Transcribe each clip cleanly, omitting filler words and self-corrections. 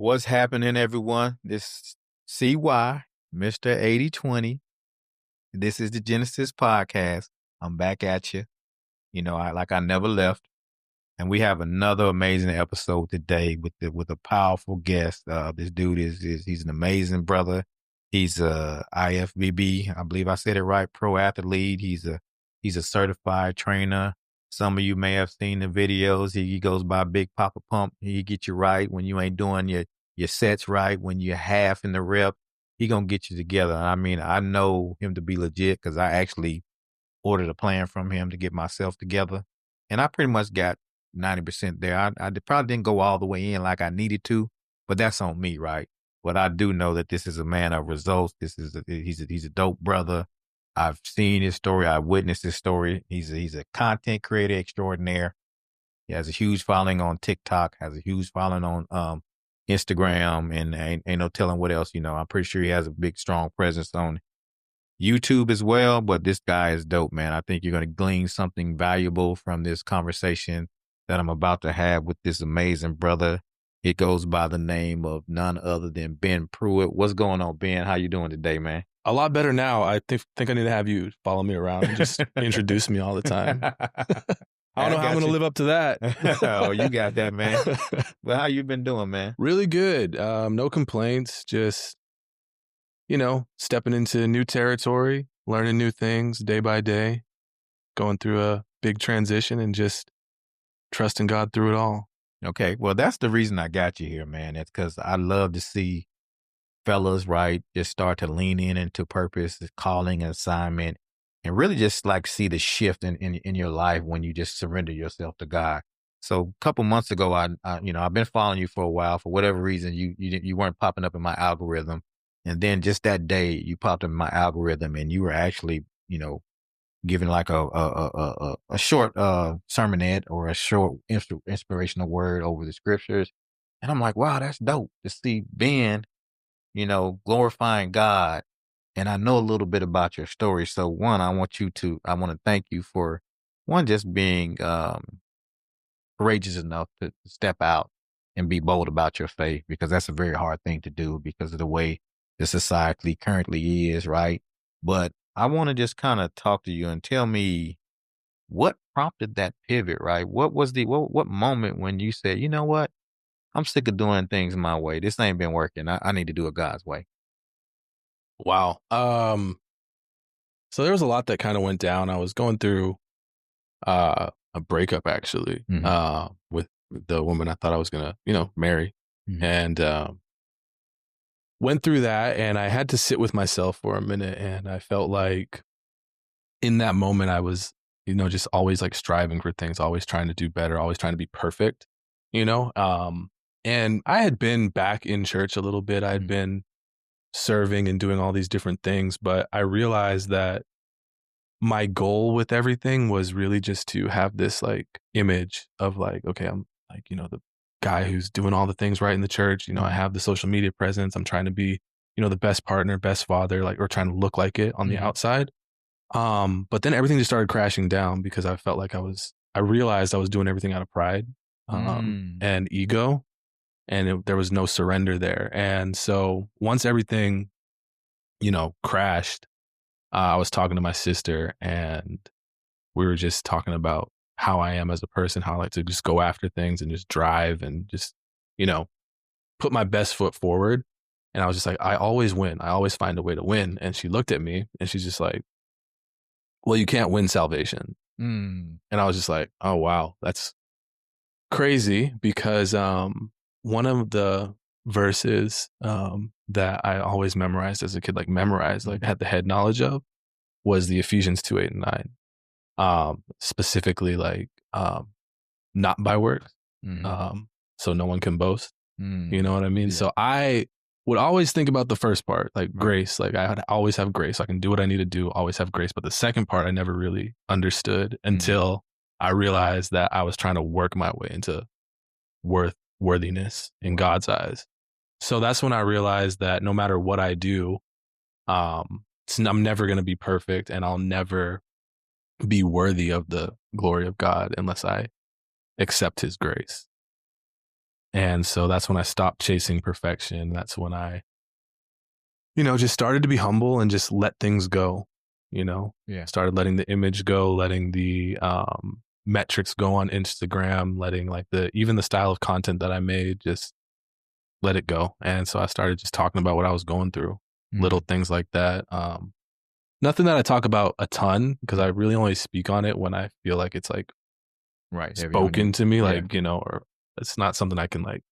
What's happening, everyone? This CY, Mr. 8020. This is the Genesis Podcast. I'm back at you. I never left. And we have another amazing episode today with a powerful guest. This dude he's an amazing brother. He's a IFBB, I believe I said it right, pro athlete. He's a certified trainer. Some of you may have seen the videos. He goes by Big Papa Pump. He get you right when you ain't doing your sets right, when you're half in the rep. He gonna get you together. I mean, I know him to be legit because I actually ordered a plan from him to get myself together, and I pretty much got 90% there. I probably didn't go all the way in like I needed to, but that's on me, right? But I do know that this is a man of results. He's a dope brother. I've seen his story. I've witnessed his story. He's a content creator extraordinaire. He has a huge following on TikTok, has a huge following on Instagram, and ain't no telling what else. I'm pretty sure he has a big, strong presence on YouTube as well. But this guy is dope, man. I think you're going to glean something valuable from this conversation that I'm about to have with this amazing brother. It goes by the name of none other than Ben Pruitt. What's going on, Ben? How you doing today, man? A lot better now. I think I need to have you follow me around and just introduce me all the time. I don't know how I'm going to live up to that. Oh, you got that, man. Well, how you been doing, man? Really good. No complaints. Just, stepping into new territory, learning new things day by day, going through a big transition and just trusting God through it all. Okay. Well, that's the reason I got you here, man. It's because I love to see fellas, right, just start to lean into purpose, calling, and assignment, and really just like see the shift in your life when you just surrender yourself to God. So a couple months ago, I've been following you for a while. For whatever reason, you weren't popping up in my algorithm, and then just that day you popped up in my algorithm, and you were actually, giving like a short sermonette or a short inspirational word over the scriptures, and I'm like, wow, that's dope to see Ben, glorifying God. And I know a little bit about your story. So one, I want to thank you for just being courageous enough to step out and be bold about your faith, because that's a very hard thing to do because of the way the society currently is, right? But I want to just kind of talk to you and tell me what prompted that pivot, right? What was what moment when you said, you know what? I'm sick of doing things my way. This ain't been working. I need to do it God's way. Wow. So there was a lot that kind of went down. I was going through a breakup actually, with the woman I thought I was gonna, marry, and went through that, and I had to sit with myself for a minute, and I felt like in that moment I was, just always like striving for things, always trying to do better, always trying to be perfect, and I had been back in church a little bit. I had been serving and doing all these different things, but I realized that my goal with everything was really just to have this like image of like, okay, I'm like, the guy who's doing all the things right in the church. I have the social media presence. I'm trying to be, the best partner, best father, like, or trying to look like it on the outside. But then everything just started crashing down because I felt like I realized I was doing everything out of pride, and ego. And there was no surrender there. And so once everything, crashed, I was talking to my sister, and we were just talking about how I am as a person, how I like to just go after things and just drive and just, put my best foot forward. And I was just like, I always win. I always find a way to win. And she looked at me and she's just like, well, you can't win salvation. And I was just like, oh, wow, that's crazy, because one of the verses that I always memorized as a kid, had the head knowledge of, was the Ephesians 2:8-9. Specifically, not by works, so no one can boast. You know what I mean? Yeah. So I would always think about the first part, like grace. Like I would always have grace. I can do what I need to do, always have grace. But the second part, I never really understood until I realized that I was trying to work my way into worthiness in God's eyes. So that's when I realized that no matter what I do, I'm never going to be perfect, and I'll never be worthy of the glory of God unless I accept his grace. And so that's when I stopped chasing perfection. That's when I, just started to be humble and just let things go, Yeah. started letting the image go, letting the metrics go on Instagram, letting like even the style of content that I made, just let it go. And so I started just talking about what I was going through, little things like that. Nothing that I talk about a ton because I really only speak on it when I feel like it's like Right. Heavy on you. spoken to me, Yeah. like, or it's not something I can like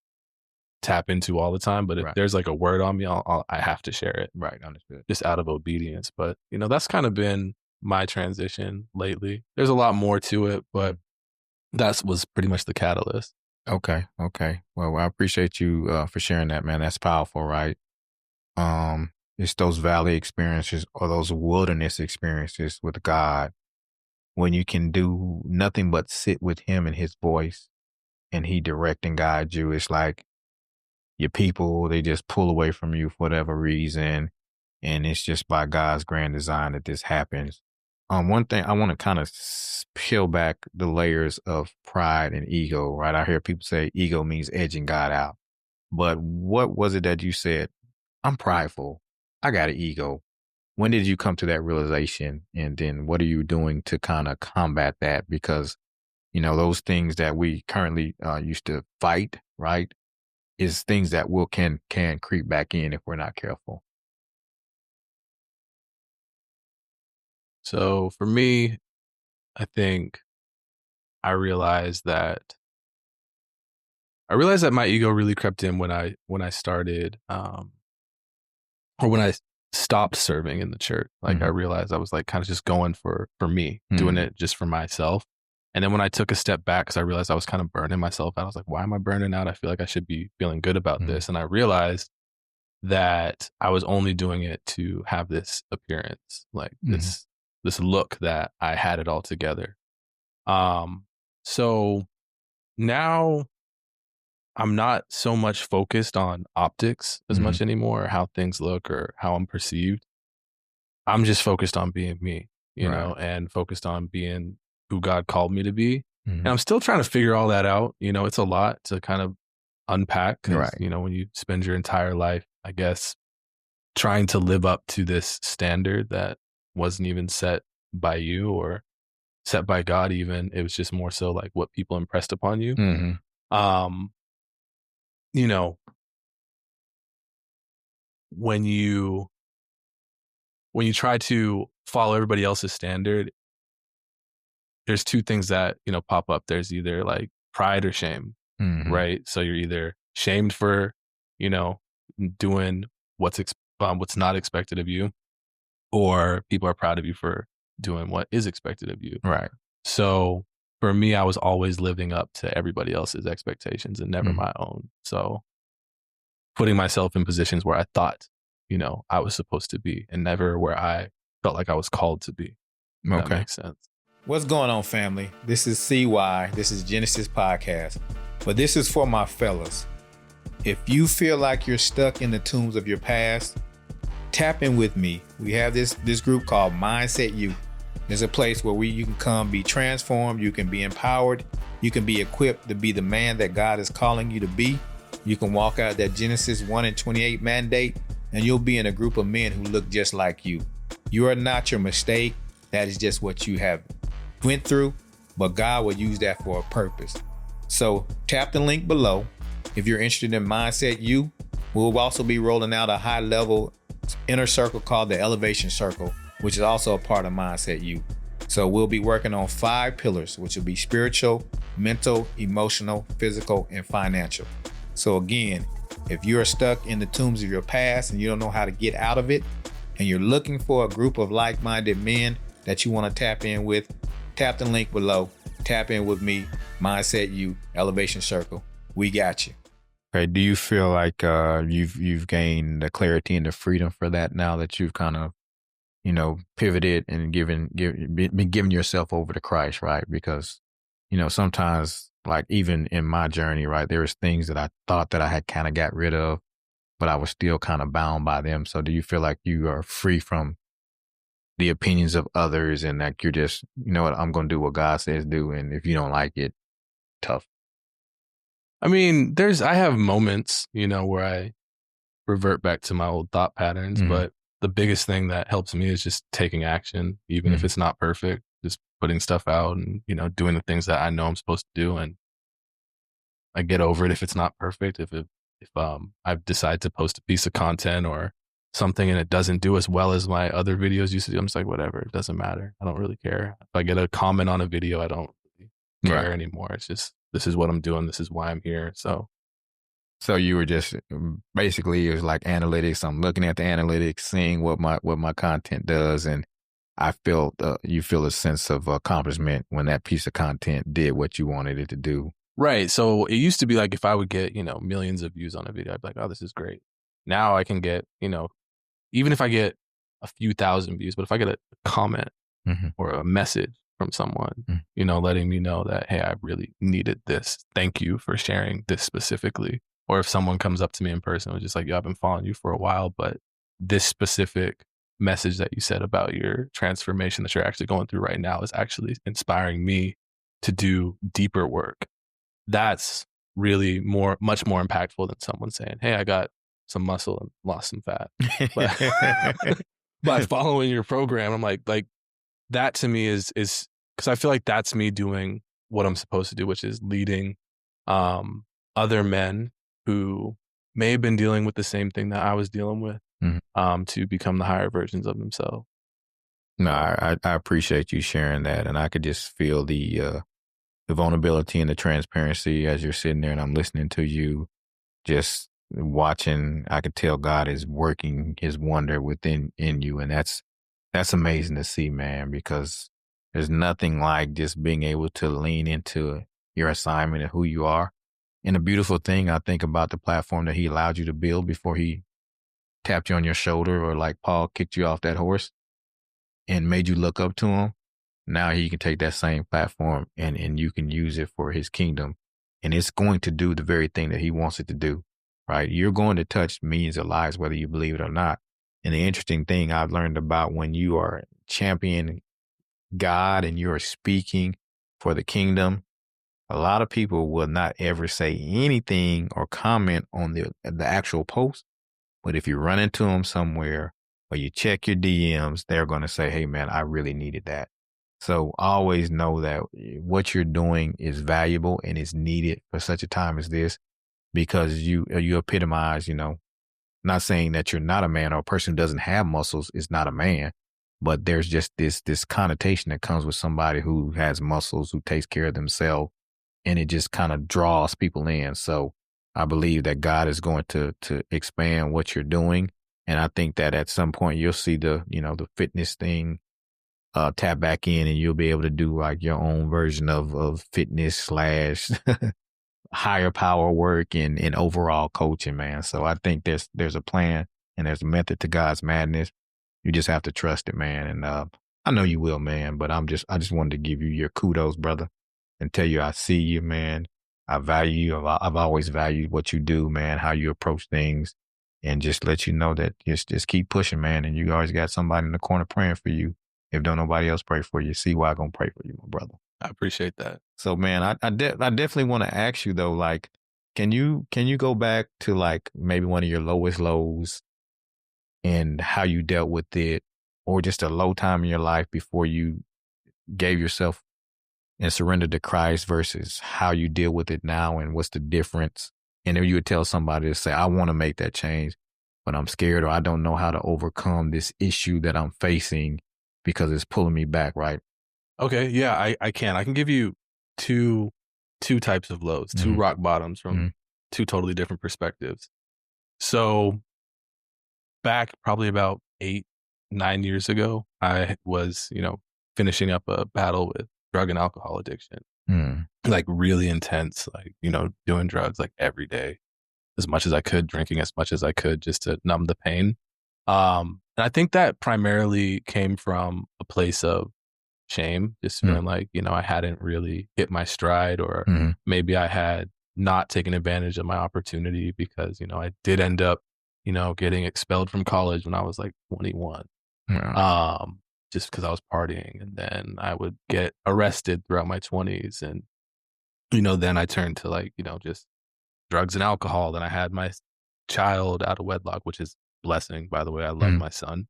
tap into all the time. But if Right. there's like a word on me, I have to share it. Right. Understood. Just out of obedience. But, that's kind of been my transition lately. There's a lot more to it, but that was pretty much the catalyst. Okay. Well, I appreciate you for sharing that, man. That's powerful, right? It's those valley experiences or those wilderness experiences with God when you can do nothing but sit with Him and His voice, and He direct and guide you. It's like your people, they just pull away from you for whatever reason, and it's just by God's grand design that this happens. One thing I want to kind of peel back the layers of pride and ego, right? I hear people say ego means edging God out. But what was it that you said? I'm prideful. I got an ego. When did you come to that realization? And then what are you doing to kind of combat that? Because, those things that we currently used to fight, right, is things that can creep back in if we're not careful. So for me, I think I realized that my ego really crept in when I started or when I stopped serving in the church. Like I realized I was like kind of just going for me, doing it just for myself. And then when I took a step back, because I realized I was kind of burning myself out, I was like, why am I burning out? I feel like I should be feeling good about this. And I realized that I was only doing it to have this appearance, like this look that I had it all together. So now I'm not so much focused on optics as much anymore, or how things look or how I'm perceived. I'm just focused on being me, and focused on being who God called me to be. And I'm still trying to figure all that out. It's a lot to kind of unpack because, Right. when you spend your entire life, I guess, trying to live up to this standard that wasn't even set by you or set by God even. It was just more so like what people impressed upon you. Um, you know, when you try to follow everybody else's standard, there's two things that, pop up. There's either like pride or shame, right? So you're either shamed for, doing what's not expected of you, or people are proud of you for doing what is expected of you. Right. So for me, I was always living up to everybody else's expectations and never my own. So putting myself in positions where I thought, I was supposed to be and never where I felt like I was called to be. That makes sense. What's going on, family? This is CY. This is Genesis Podcast. But this is for my fellas. If you feel like you're stuck in the tombs of your past, tap in with me. We have this group called Mindset You. There's a place where you can come be transformed. You can be empowered. You can be equipped to be the man that God is calling you to be. You can walk out that Genesis 1:28 mandate, and you'll be in a group of men who look just like you. You are not your mistake. That is just what you have went through, but God will use that for a purpose. So tap the link below. If you're interested in Mindset U, we'll also be rolling out a high level inner circle called the Elevation Circle, which is also a part of Mindset U. So we'll be working on 5 pillars, which will be spiritual, mental, emotional, physical, and financial. So again, if you're stuck in the tombs of your past and you don't know how to get out of it, and you're looking for a group of like-minded men that you want to tap in with, tap the link below. Tap in with me, Mindset U, Elevation Circle. We got you. Okay. Do you feel like you've gained the clarity and the freedom for that now that you've kind of, pivoted and been giving yourself over to Christ, right? Because, sometimes, like even in my journey, right, there was things that I thought that I had kind of got rid of, but I was still kind of bound by them. So do you feel like you are free from the opinions of others and that you're just, I'm going to do what God says do. And if you don't like it, tough. I mean, I have moments, where I revert back to my old thought patterns, Mhm, but the biggest thing that helps me is just taking action, even if mhm. it's not perfect, just putting stuff out and, doing the things that I know I'm supposed to do. And I get over it if it's not perfect. If I decide to post a piece of content or something and it doesn't do as well as my other videos used to do, I'm just like, whatever, it doesn't matter. I don't really care. If I get a comment on a video, I don't really Right. care anymore. It's just, this is what I'm doing. This is why I'm here. So So you were just basically, it was like analytics. I'm looking at the analytics, seeing what my content does, and I felt you feel a sense of accomplishment when that piece of content did what you wanted it to do. right. So it used to be like if I would get, millions of views on a video, I'd be like, oh, this is great. Now I can get, even if I get a few thousand views, but if I get a comment Hmm. or a message from someone, letting me know that, hey, I really needed this. Thank you for sharing this specifically. Or if someone comes up to me in person, and was just like, yo, I've been following you for a while, but this specific message that you said about your transformation that you're actually going through right now is actually inspiring me to do deeper work. That's really much more impactful than someone saying, hey, I got some muscle and lost some fat. But by following your program, I'm like that to me is because I feel like that's me doing what I'm supposed to do, which is leading um, other men who may have been dealing with the same thing that I was dealing with Mhm. to become the higher versions of themselves. No, I appreciate you sharing that, and I could just feel the vulnerability and the transparency as you're sitting there, and I'm listening to you, just watching. I could tell God is working His wonder within in you, and that's amazing to see, man. Because there's nothing like just being able to lean into your assignment and who you are. And the beautiful thing I think about the platform that He allowed you to build before He tapped you on your shoulder, or like Paul kicked you off that horse and made you look up to Him. Now He can take that same platform and you can use it for His kingdom, and it's going to do the very thing that He wants it to do. Right? You're going to touch millions of lives, whether you believe it or not. And the interesting thing I've learned about when you are championing God and you're speaking for the kingdom, a lot of people will not ever say anything or comment on the actual post. But if you run into them somewhere or you check your DMs, they're going to say, hey, man, I really needed that. So always know that what you're doing is valuable and is needed for such a time as this, because you epitomize, not saying that you're not a man, or a person who doesn't have muscles is not a man, but there's just this connotation that comes with somebody who has muscles, who takes care of themselves, and it just kind of draws people in. So I believe that God is going to expand what you're doing, and I think that at some point you'll see the fitness thing tap back in, and you'll be able to do like your own version of fitness slash higher power work and overall coaching, man. So I think there's a plan and there's a method to God's madness. You just have to trust it, man. And I know you will, man. But I just wanted to give you your kudos, brother, and tell you I see you, man. I value you. I've always valued what you do, man. How you approach things, and just let you know that just keep pushing, man. And you always got somebody in the corner praying for you. If don't nobody else pray for you, see why I gonna pray for you, my brother. I appreciate that. So, man, I definitely want to ask you though, like, can you go back to like maybe one of your lowest lows and how you dealt with it, or just a low time in your life before you gave yourself and surrendered to Christ, versus how you deal with it now, and what's the difference? And if you would tell somebody to say, I want to make that change, but I'm scared, or I don't know how to overcome this issue that I'm facing because it's pulling me back, right? Okay, yeah, I can. I can give you two types of lows, two Hmm. rock bottoms Hmm. from two totally different perspectives. So back probably about 8, 9 years ago, I was, finishing up a battle with drug and alcohol addiction, Hmm. like really intense, like, doing drugs like every day, as much as I could, drinking as much as I could just to numb the pain. And I think that primarily came from a place of shame, just Hmm. feeling like, I hadn't really hit my stride, or Hmm. maybe I had not taken advantage of my opportunity because, I did end up, getting expelled from college when I was like 21. Yeah. Um, just because I was partying, and then I would get arrested throughout my 20s. And, then I turned to like, just drugs and alcohol. Then I had my child out of wedlock, which is a blessing, by the way. I love my son.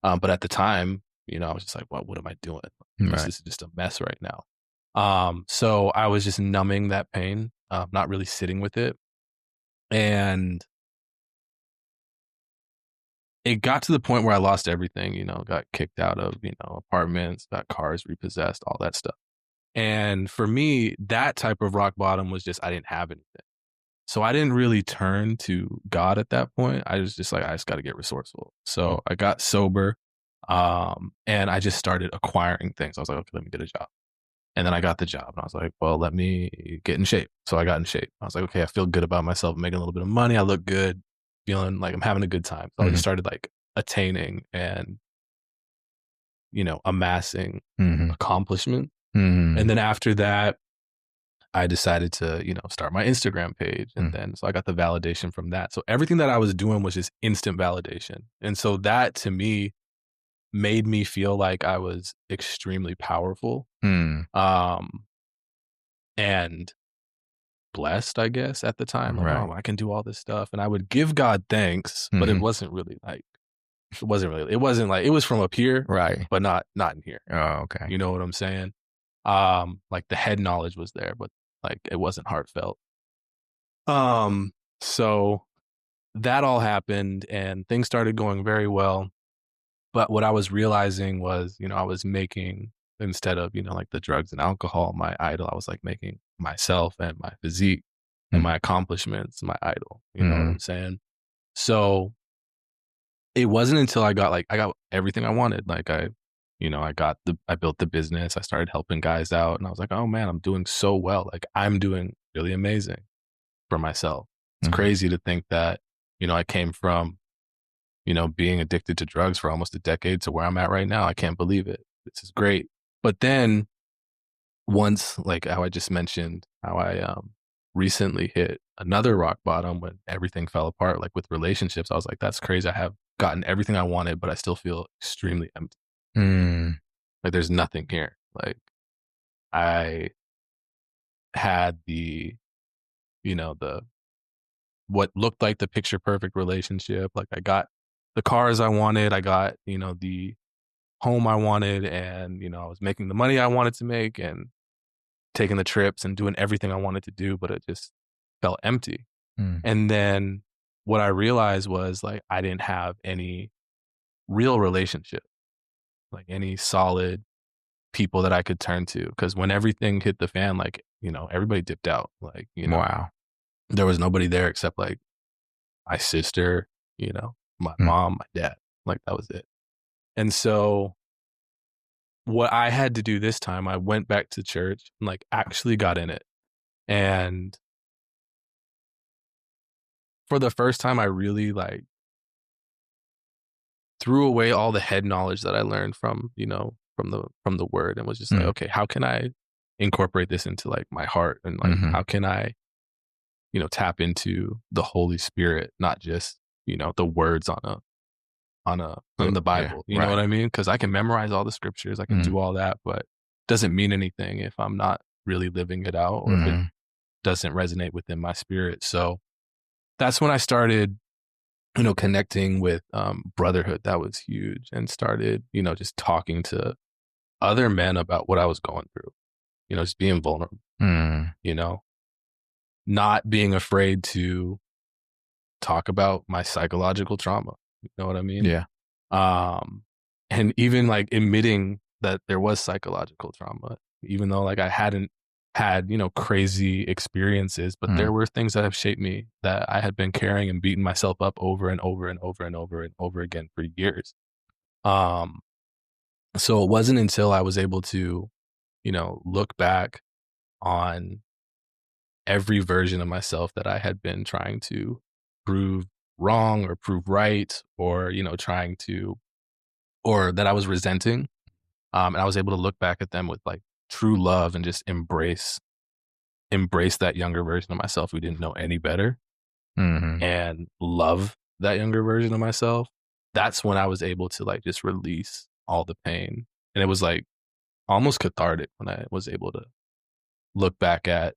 But at the time, I was just like, well, what am I doing? This Right. is just a mess right now. So I was just numbing that pain, not really sitting with it. And it got to the point where I lost everything, got kicked out of, apartments, got cars repossessed, all that stuff. And for me, that type of rock bottom was just, I didn't have anything. So I didn't really turn to God at that point. I was just like, I just got to get resourceful. So I got sober, and I just started acquiring things. I was like, okay, let me get a job. And then I got the job and I was like, well, let me get in shape. So I got in shape. I was like, okay, I feel good about myself. I'm making a little bit of money. I look good, feeling like I'm having a good time. So I just started like attaining and, amassing accomplishment. And then after that, I decided to, start my Instagram page. And then, so I got the validation from that. So everything that I was doing was just instant validation. And so that to me made me feel like I was extremely powerful. And blessed, I guess, at the time. Like, Right. oh, I can do all this stuff. And I would give God thanks, but it wasn't really like, it wasn't like, it was from up here, Right. but not in here. Oh, okay. You know what I'm saying? Like the head knowledge was there, but like it wasn't heartfelt. So that all happened and things started going very well. But what I was realizing was, I was making, instead of, like the drugs and alcohol, my idol, I was like making myself and my physique and my accomplishments, my idol. You know what I'm saying? So it wasn't until I got everything I wanted. Like I built the business. I started helping guys out and I was like, oh man, I'm doing so well. Like I'm doing really amazing for myself. It's crazy to think that, I came from, being addicted to drugs for almost a decade to where I'm at right now. I can't believe it. This is great. But then once, like how I just mentioned, how I recently hit another rock bottom when everything fell apart, like with relationships, I was like, that's crazy. I have gotten everything I wanted, but I still feel extremely empty. Like there's nothing here. Like I had the what looked like the picture perfect relationship. Like I got the cars I wanted. I got, the home I wanted, and, I was making the money I wanted to make and taking the trips and doing everything I wanted to do, but it just felt empty. And then what I realized was like, I didn't have any real relationship, like any solid people that I could turn to. Cause when everything hit the fan, like, everybody dipped out. Like, Wow. there was nobody there except like my sister, my mom, my dad. Like that was it. And so what I had to do this time, I went back to church and like actually got in it. And for the first time, I really like threw away all the head knowledge that I learned from, from the word, and was just like, okay, how can I incorporate this into like my heart? And like, how can I, tap into the Holy Spirit, not just, the words in the Bible, you know what I mean? Because I can memorize all the scriptures, I can do all that, but it doesn't mean anything if I'm not really living it out, or if it doesn't resonate within my spirit. So that's when I started, connecting with brotherhood. That was huge, and started, just talking to other men about what I was going through, just being vulnerable, not being afraid to talk about my psychological trauma. You know what I mean? Yeah. And even like admitting that there was psychological trauma, even though like I hadn't had, crazy experiences, but there were things that have shaped me that I had been carrying and beating myself up over and over and over and over and over again for years. So it wasn't until I was able to, look back on every version of myself that I had been trying to prove wrong or prove right, or, trying to, or that I was resenting. And I was able to look back at them with like true love and just embrace that younger version of myself who didn't know any better, and love that younger version of myself. That's when I was able to like just release all the pain. And it was like almost cathartic when I was able to look back at,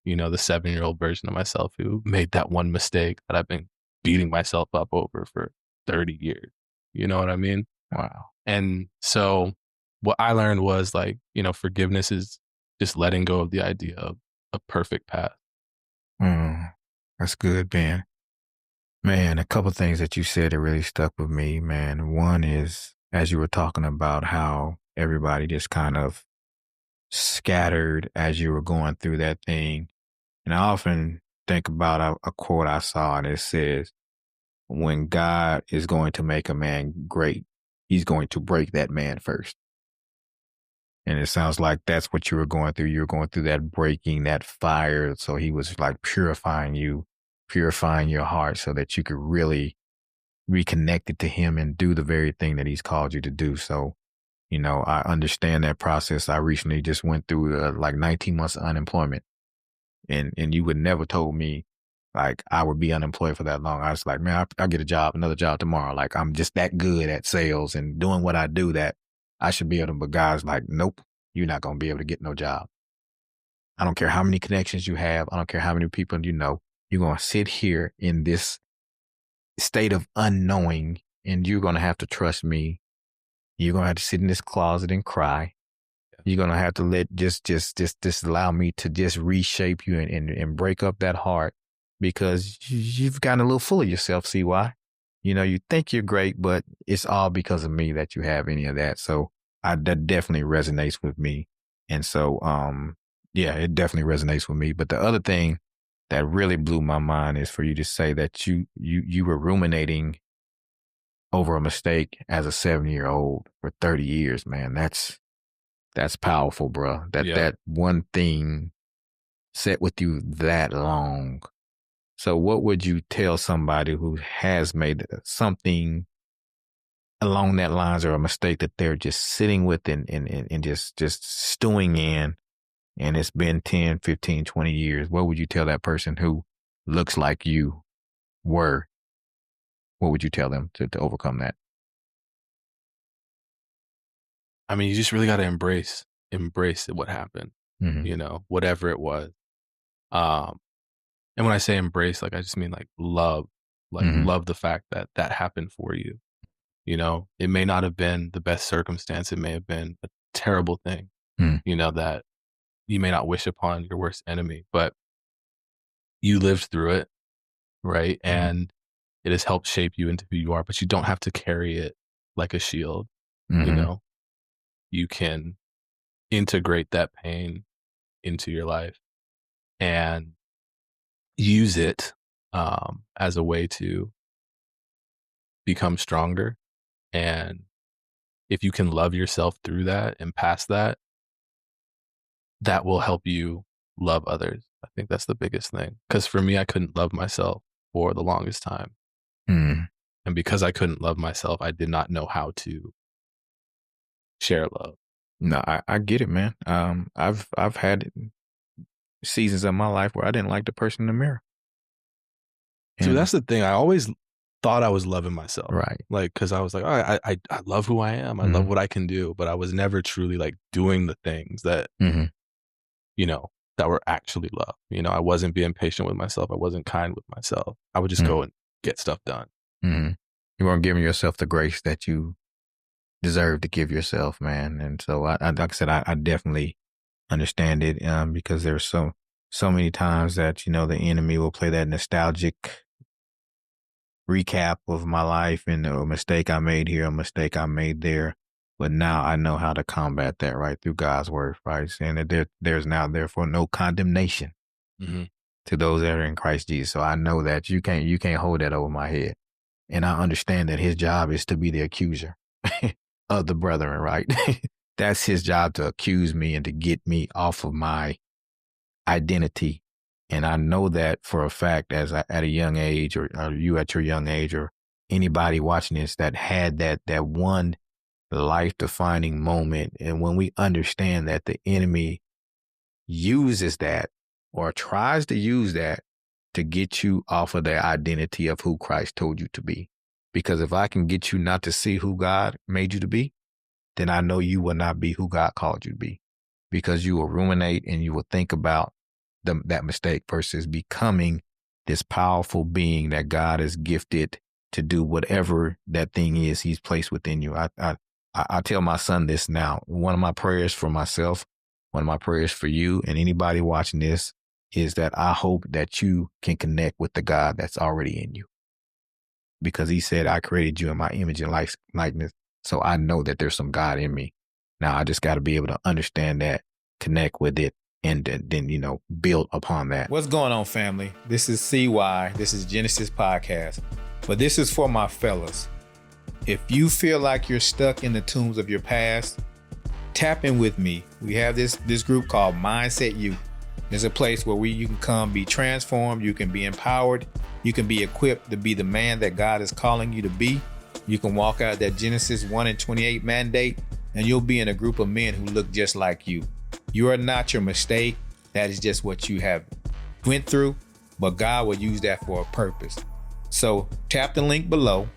the 7-year-old version of myself who made that one mistake that I've been beating myself up over for 30 years. You know what I mean? Wow. And so what I learned was like, forgiveness is just letting go of the idea of a perfect path. That's good, Ben. Man, a couple things that you said that really stuck with me, man. One is, as you were talking about how everybody just kind of scattered as you were going through that thing. And I often think about a quote I saw, and it says, when God is going to make a man great, he's going to break that man first. And it sounds like that's what you were going through. You were going through that breaking, that fire. So he was like purifying you, purifying your heart so that you could really be connected to him and do the very thing that he's called you to do. So, I understand that process. I recently just went through like 19 months of unemployment, and you would never told me like I would be unemployed for that long. I was like, man, I'll get another job tomorrow. Like I'm just that good at sales and doing what I do that I should be able to. But God's like, nope, you're not going to be able to get no job. I don't care how many connections you have. I don't care how many people you know. You're going to sit here in this state of unknowing, and you're going to have to trust me. You're going to have to sit in this closet and cry. You're going to have to let just allow me to just reshape you and break up that heart, because you've gotten a little full of yourself. See why? You think you're great, but it's all because of me that you have any of that. So that definitely resonates with me. And so, yeah, it definitely resonates with me. But the other thing that really blew my mind is for you to say that you were ruminating over a mistake as a 7-year-old for 30 years, man. That's powerful, bro. That one thing sat with you that long. So what would you tell somebody who has made something along that lines, or a mistake that they're just sitting with and just stewing in, and it's been 10, 15, 20 years? What would you tell that person who looks like you were? What would you tell them to overcome that? I mean, you just really got to embrace what happened, Mm-hmm. whatever it was. And when I say embrace, like, I just mean like love the fact that that happened for you. It may not have been the best circumstance. It may have been a terrible thing, Mm-hmm. that you may not wish upon your worst enemy, but you lived through it, right? And it has helped shape you into who you are, but you don't have to carry it like a shield. Mm-hmm. You can integrate that pain into your life and use it as a way to become stronger. And if you can love yourself through that and past that, that will help you love others. I think that's the biggest thing. Because for me, I couldn't love myself for the longest time. Mm-hmm. And because I couldn't love myself, I did not know how to share love. No, I get it, man. I've had seasons of my life where I didn't like the person in the mirror. So And that's the thing. I always thought I was loving myself. right. Like, because I was like, oh, I love who I am. I love Mm-hmm. what I can do. But I was never truly like doing the things that, Mm-hmm. that were actually love. I wasn't being patient with myself. I wasn't kind with myself. I would just go and get stuff done. Mm-hmm. You weren't giving yourself the grace that you deserve to give yourself, man. And so, like I said, I definitely understand it, because there's so many times that the enemy will play that nostalgic recap of my life and a mistake I made here, a mistake I made there. But now I know how to combat that, right, through God's word, right? Saying that there's now therefore no condemnation to those that are in Christ Jesus. So I know that you can't hold that over my head. And I understand that his job is to be the accuser of the brethren, right? That's his job, to accuse me and to get me off of my identity. And I know that for a fact, at a young age, or you at your young age, or anybody watching this that had that one life-defining moment. And when we understand that the enemy uses that, or tries to use that, to get you off of the identity of who Christ told you to be. Because if I can get you not to see who God made you to be, then I know you will not be who God called you to be. Because you will ruminate and you will think about that mistake versus becoming this powerful being that God has gifted to do whatever that thing is he's placed within you. I tell my son this now. One of my prayers for myself, one of my prayers for you and anybody watching this is that I hope that you can connect with the God that's already in you. Because he said, I created you in my image and likeness. So I know that there's some God in me. Now I just got to be able to understand that, connect with it, and then, you know, build upon that. What's going on, family? This is CY. This is Genesis Podcast. But this is for my fellas. If you feel like you're stuck in the tombs of your past, tap in with me. We have this group called Mindset You. There's a place where you can come be transformed. You can be empowered. You can be equipped to be the man that God is calling you to be. You can walk out that Genesis 1:28 mandate, and you'll be in a group of men who look just like you. You are not your mistake. That is just what you have went through, but God will use that for a purpose. So tap the link below.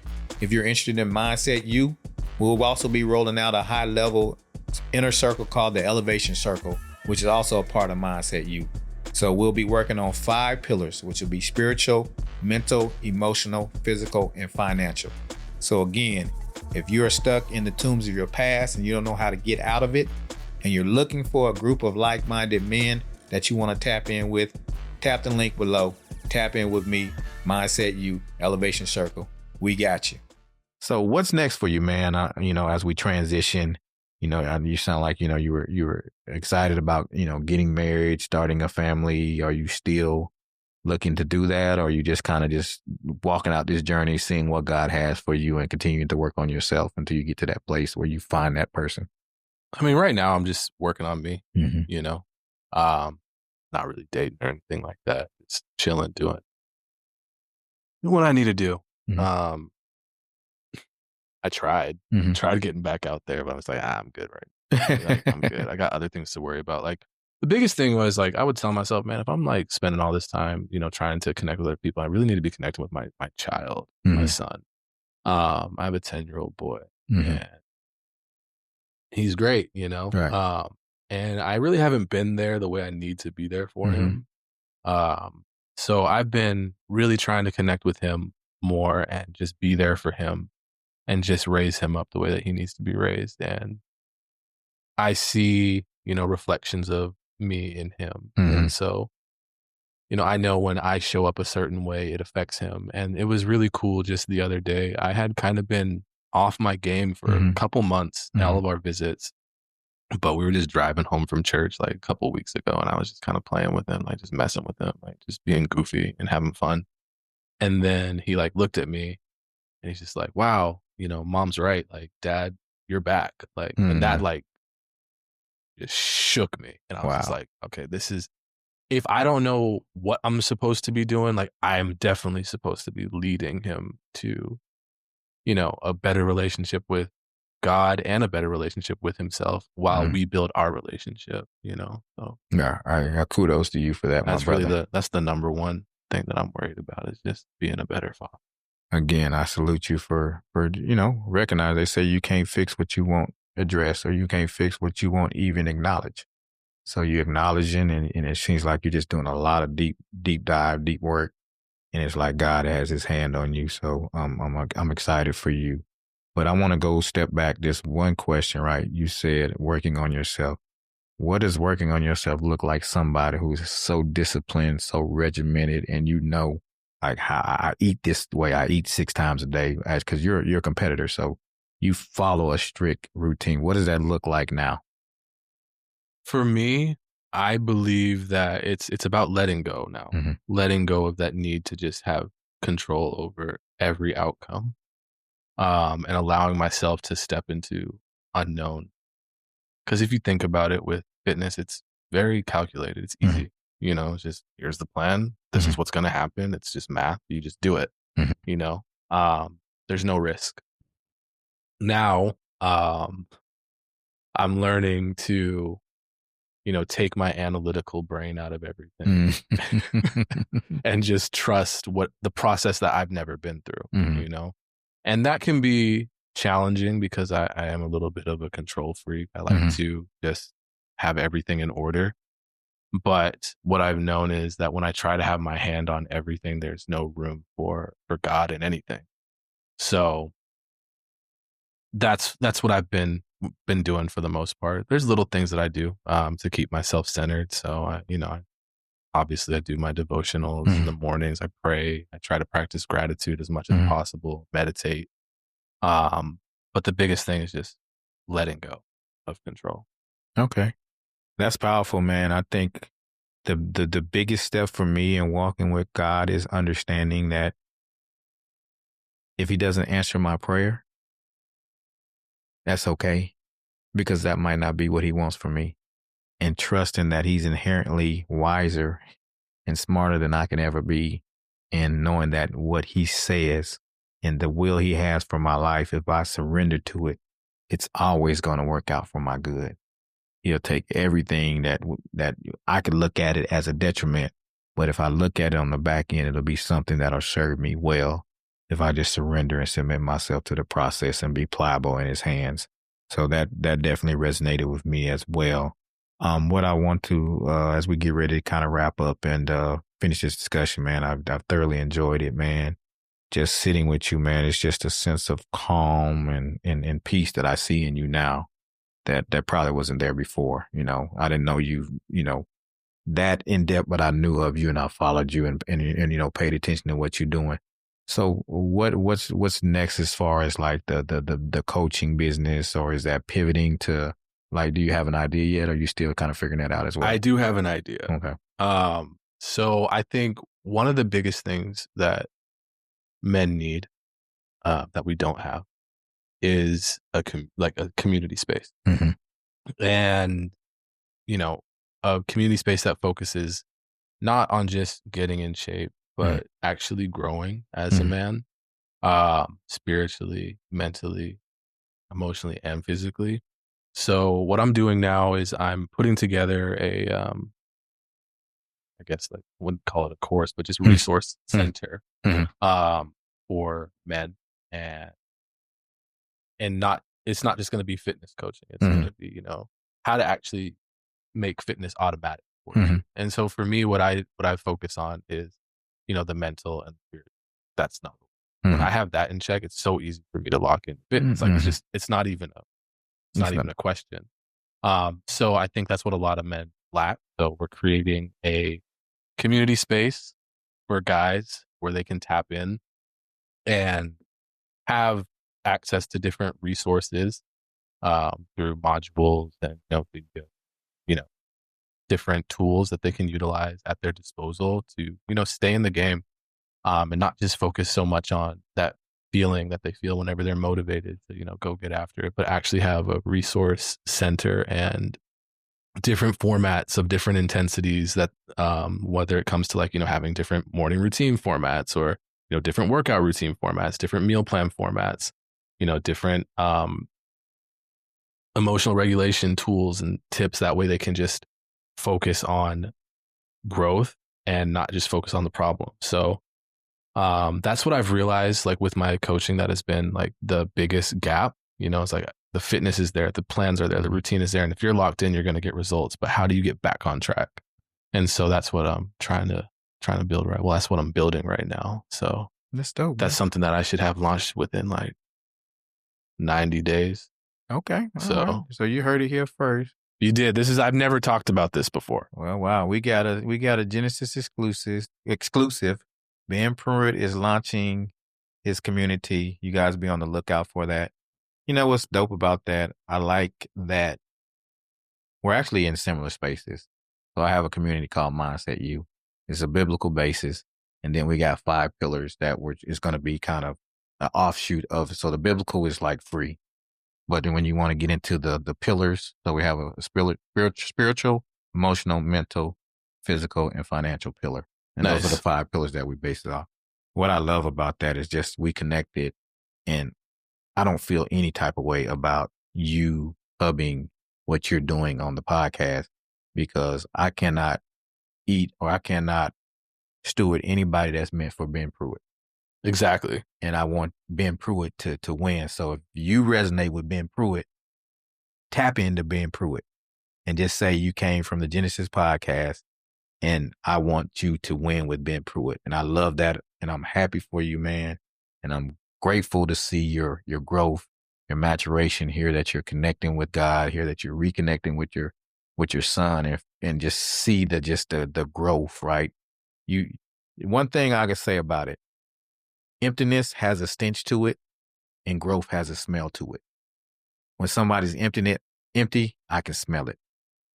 If you're interested in Mindset U, we'll also be rolling out a high level inner circle called the Elevation Circle, which is also a part of Mindset U. So we'll be working on 5 pillars, which will be spiritual, mental, emotional, physical, and financial. So again, if you're stuck in the tombs of your past and you don't know how to get out of it, and you're looking for a group of like-minded men that you want to tap in with, tap the link below. Tap in with me, Mindset U, Elevation Circle. We got you. So what's next for you, man? You know, as we transition, you know, you sound like, you know, you were excited about, you know, getting married, starting a family. Are you still looking to do that? Or are you just kind of just walking out this journey, seeing what God has for you and continuing to work on yourself until you get to that place where you find that person? I mean, right now I'm just working on me, Mm-hmm. you know, not really dating or anything like that. Just chilling, doing what I need to do. Mm-hmm. I tried getting back out there, but I was like, I'm good right now. Like, I'm good. I got other things to worry about. Like the biggest thing was like, I would tell myself, man, if I'm like spending all this time, you know, trying to connect with other people, I really need to be connecting with my child, my son. I have a 10-year-old boy and he's great, you know? Right. And I really haven't been there the way I need to be there for him. So I've been really trying to connect with him more and just be there for him and just raise him up the way that he needs to be raised. And I see, you know, reflections of me in him. And so, you know, I know when I show up a certain way, it affects him. And it was really cool just the other day. I had kind of been off my game for a couple months, all of our visits, but we were just driving home from church like a couple weeks ago. And I was just kind of playing with him, like just messing with him, like just being goofy and having fun. And then he like looked at me and he's just like, wow, you know, mom's right. Like, dad, you're back. Like, and that like just shook me. And I was just like, okay, this is, if I don't know what I'm supposed to be doing, like I'm definitely supposed to be leading him to, you know, a better relationship with God and a better relationship with himself while we build our relationship, you know? So Yeah, I kudos to you for that, that's my brother. really that's the number one thing that I'm worried about is just being a better father. Again, I salute you for, you know, recognize they say you can't fix what you won't address or you can't fix what you won't even acknowledge. So you're acknowledging and it seems like you're just doing a lot of deep dive, deep work. And it's like God has his hand on you. So I'm excited for you. But I want to go step back. Just one question, right? You said working on yourself. What does working on yourself look like somebody who's so disciplined, so regimented, and you know, like how I eat this way, I eat 6 times a day, because you're a competitor, so you follow a strict routine. What does that look like now? For me, I believe that it's about letting go now, letting go of that need to just have control over every outcome, and allowing myself to step into unknown. Because if you think about it with fitness, it's very calculated. It's easy. You know, it's just, here's the plan. This is what's going to happen. It's just math. You just do it, you know, there's no risk. Now, I'm learning to, you know, take my analytical brain out of everything and just trust what the process that I've never been through, you know, and that can be challenging because I am a little bit of a control freak. I like to just have everything in order. But what I've known is that when I try to have my hand on everything, there's no room for God in anything. So that's what I've been doing for the most part. There's little things that I do to keep myself centered. So obviously I do my devotionals in the mornings. I pray. I try to practice gratitude as much as possible, meditate. But the biggest thing is just letting go of control. Okay. That's powerful, man. I think the biggest step for me in walking with God is understanding that if he doesn't answer my prayer, that's okay, because that might not be what he wants for me. And trusting that he's inherently wiser and smarter than I can ever be. And knowing that what he says and the will he has for my life, if I surrender to it, it's always going to work out for my good. He'll take everything that I could look at it as a detriment, but if I look at it on the back end, it'll be something that'll serve me well if I just surrender and submit myself to the process and be pliable in his hands. So that definitely resonated with me as well. What I want to, as we get ready to kind of wrap up and finish this discussion, man, I've thoroughly enjoyed it, man. Just sitting with you, man, it's just a sense of calm and peace that I see in you now that probably wasn't there before. I didn't know you, that in depth, but I knew of you and I followed you and paid attention to what you're doing. So what's next as far as like the coaching business, or is that pivoting to, like, do you have an idea yet, or are you still kind of figuring that out as well? I do have an idea. Okay. So I think one of the biggest things that men need that we don't have is a community space. Mm-hmm. And, a community space that focuses not on just getting in shape, but actually growing as a man, spiritually, mentally, emotionally, and physically. So what I'm doing now is I'm putting together a, I guess I wouldn't call it a course, but just resource center for men, and it's not just going to be fitness coaching. It's going to be, how to actually make fitness automatic for you. And so for me, what I focus on is, the mental and the spiritual. That's not when I have that in check, it's so easy for me to lock in fitness. Like it's not even a question. So I think that's what a lot of men lack. So we're creating a community space for guys where they can tap in and have access to different resources through modules and different tools that they can utilize at their disposal to stay in the game, and not just focus so much on that feeling that they feel whenever they're motivated to go get after it, but actually have a resource center and different formats of different intensities that whether it comes to having different morning routine formats, or different workout routine formats, different meal plan formats, different emotional regulation tools and tips. That way they can just focus on growth and not just focus on the problem. So that's what I've realized, like with my coaching, that has been like the biggest gap. It's like the fitness is there, the plans are there, the routine is there, and if you're locked in, you're going to get results. But how do you get back on track? And so that's what I'm trying to build right. Well, that's what I'm building right now. So that's dope. That's something that I should have launched within like 90 days. Okay. So right. So you heard it here first. You did. I've never talked about this before. Well, wow. We got a Genesis exclusive. Ben Pruitt is launching his community. You guys be on the lookout for that. You know what's dope about that? I like that we're actually in similar spaces. So I have a community called Mindset U. It's a biblical basis. And then we got 5 pillars that is going to be kind of an offshoot of it. So the biblical is like free. But then when you want to get into the pillars, so we have a spiritual, emotional, mental, physical, and financial pillar. And Nice. Those are the 5 pillars that we base it off. What I love about that is just we connected, and I don't feel any type of way about you hubbing what you're doing on the podcast, because I cannot eat or I cannot steward anybody that's meant for Ben Pruitt. Exactly. And I want Ben Pruitt to win. So if you resonate with Ben Pruitt, tap into Ben Pruitt and just say you came from the Genesis podcast, and I want you to win with Ben Pruitt. And I love that, and I'm happy for you, man. And I'm grateful to see your growth, your maturation here, that you're connecting with God, here that you're reconnecting with your son, and just see the growth, right? One thing I could say about it, emptiness has a stench to it, and growth has a smell to it. When somebody's empty, I can smell it.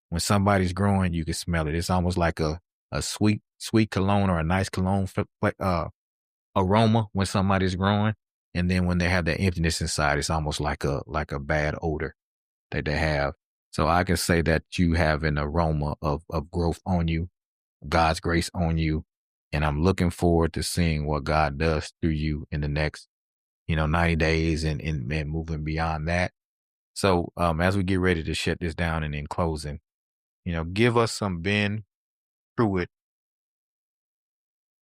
When somebody's growing, you can smell it. It's almost like a sweet cologne, or a nice cologne aroma when somebody's growing. And then when they have that emptiness inside, it's almost like a bad odor that they have. So I can say that you have an aroma of growth on you, God's grace on you. And I'm looking forward to seeing what God does through you in the next, 90 days and moving beyond that. So as we get ready to shut this down, and in closing, give us some Ben Pruitt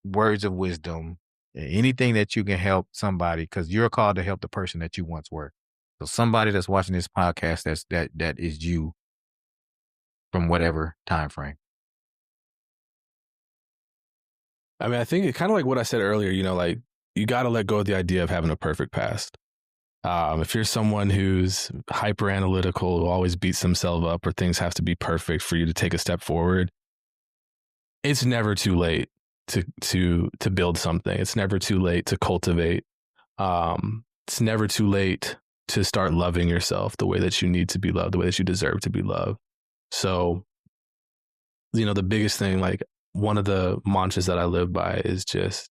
words of wisdom, anything that you can help somebody, because you're called to help the person that you once were. So somebody that's watching this podcast, that is you from whatever time frame. I mean, I think it kind of like what I said earlier, like you got to let go of the idea of having a perfect past. If you're someone who's hyper analytical, who always beats themselves up, or things have to be perfect for you to take a step forward, it's never too late to build something. It's never too late to cultivate. It's never too late to start loving yourself the way that you need to be loved, the way that you deserve to be loved. So, the biggest thing, like one of the mantras that I live by is just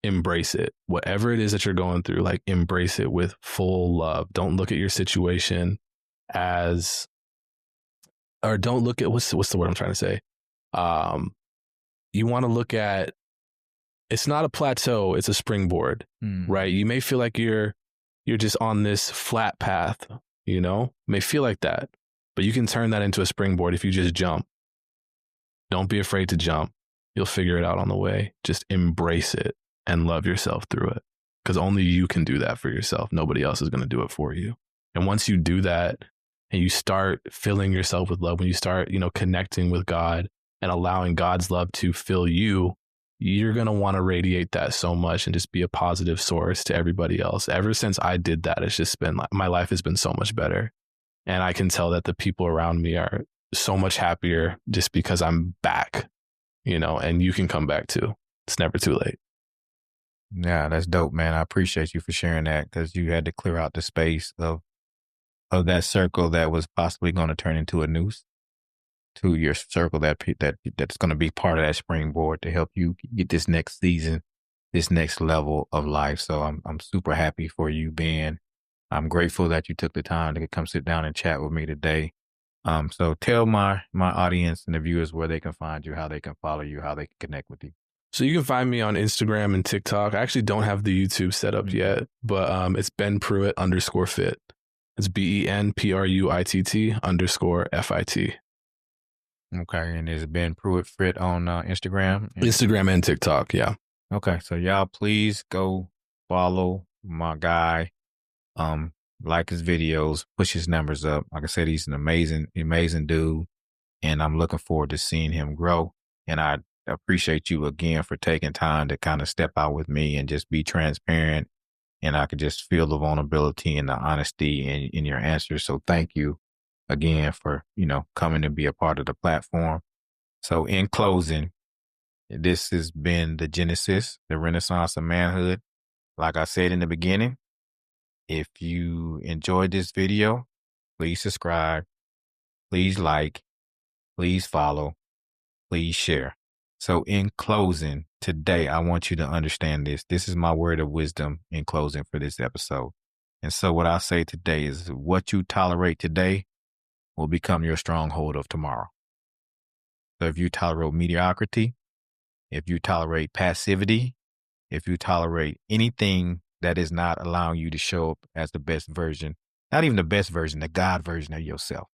embrace it. Whatever it is that you're going through, like embrace it with full love. Don't look at your situation as, or don't look at, what's the word I'm trying to say? You want to look at, it's not a plateau, it's a springboard, right? You may feel like you're just on this flat path, may feel like that, but you can turn that into a springboard if you just jump. Don't be afraid to jump. You'll figure it out on the way. Just embrace it and love yourself through it, because only you can do that for yourself. Nobody else is going to do it for you. And once you do that and you start filling yourself with love, when you start, connecting with God and allowing God's love to fill you, you're going to want to radiate that so much and just be a positive source to everybody else. Ever since I did that, it's just been, my life has been so much better. And I can tell that the people around me are so much happier just because I'm back, and you can come back too. It's never too late. Yeah, that's dope, man. I appreciate you for sharing that, because you had to clear out the space of that circle that was possibly going to turn into a noose, to your circle that's going to be part of that springboard to help you get this next season, this next level of life. So I'm super happy for you, Ben. I'm grateful that you took the time to come sit down and chat with me today. So tell my audience and the viewers where they can find you, how they can follow you, how they can connect with you. So you can find me on Instagram and TikTok. I actually don't have the YouTube set up yet, but it's Ben Pruitt _fit. It's BenPruitt_FIT. Okay, and is Ben Pruitt Fit on Instagram? Instagram and TikTok, yeah. Okay, so y'all please go follow my guy. Like his videos, push his numbers up. Like I said, he's an amazing dude, and I'm looking forward to seeing him grow. And I appreciate you again for taking time to kind of step out with me and just be transparent. And I could just feel the vulnerability and the honesty in your answers. So thank you again for, coming to be a part of the platform. So in closing, this has been the Genesis, the Renaissance of Manhood. Like I said in the beginning, if you enjoyed this video, please subscribe, please like, please follow, please share. So in closing, today, I want you to understand this. This is my word of wisdom in closing for this episode. And so what I say today is, what you tolerate today will become your stronghold of tomorrow. So if you tolerate mediocrity, if you tolerate passivity, if you tolerate anything that is not allowing you to show up as the best version, not even the best version, the God version of yourself.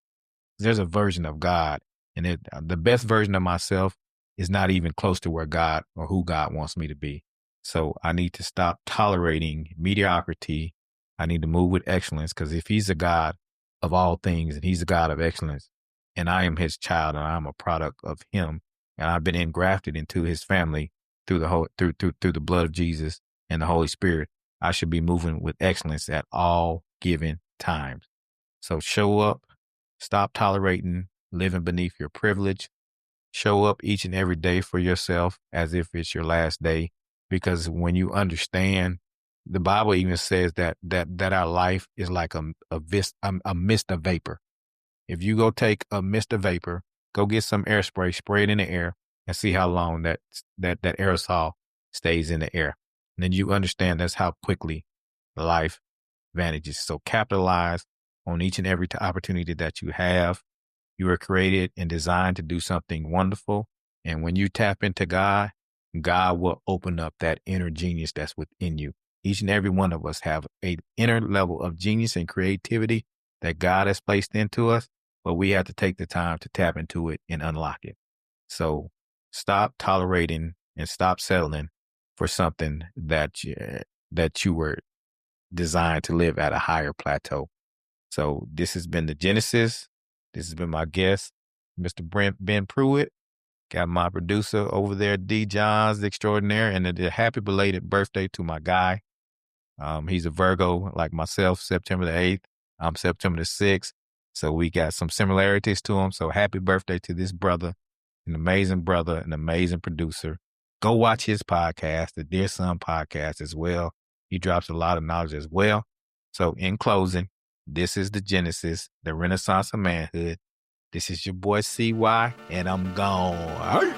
There's a version of God, and the best version of myself is not even close to where God or who God wants me to be. So I need to stop tolerating mediocrity. I need to move with excellence, because if he's a God of all things and he's a God of excellence, and I am his child, and I'm a product of him, and I've been engrafted into his family through the blood of Jesus and the Holy Spirit. I should be moving with excellence at all given times. So show up, stop tolerating living beneath your privilege. Show up each and every day for yourself as if it's your last day, because when you understand, the Bible even says that our life is like a mist of vapor. If you go take a mist of vapor, go get some air spray it in the air, and see how long that aerosol stays in the air. And then you understand that's how quickly life vanishes. So capitalize on each and every opportunity that you have. You were created and designed to do something wonderful. And when you tap into God, God will open up that inner genius that's within you. Each and every one of us have an inner level of genius and creativity that God has placed into us, but we have to take the time to tap into it and unlock it. So stop tolerating and stop settling for something that you were designed to live at a higher plateau. So this has been the Genesis. This has been my guest, Mr. Ben Pruitt. Got my producer over there, D. Johns Extraordinaire, and a happy belated birthday to my guy. He's a Virgo like myself, September the 8th. I'm September the 6th. So we got some similarities to him. So happy birthday to this brother, an amazing producer. Go watch his podcast, the Dear Son podcast as well. He drops a lot of knowledge as well. So in closing, this is the Genesis, the Renaissance of Manhood. This is your boy CY, and I'm gone.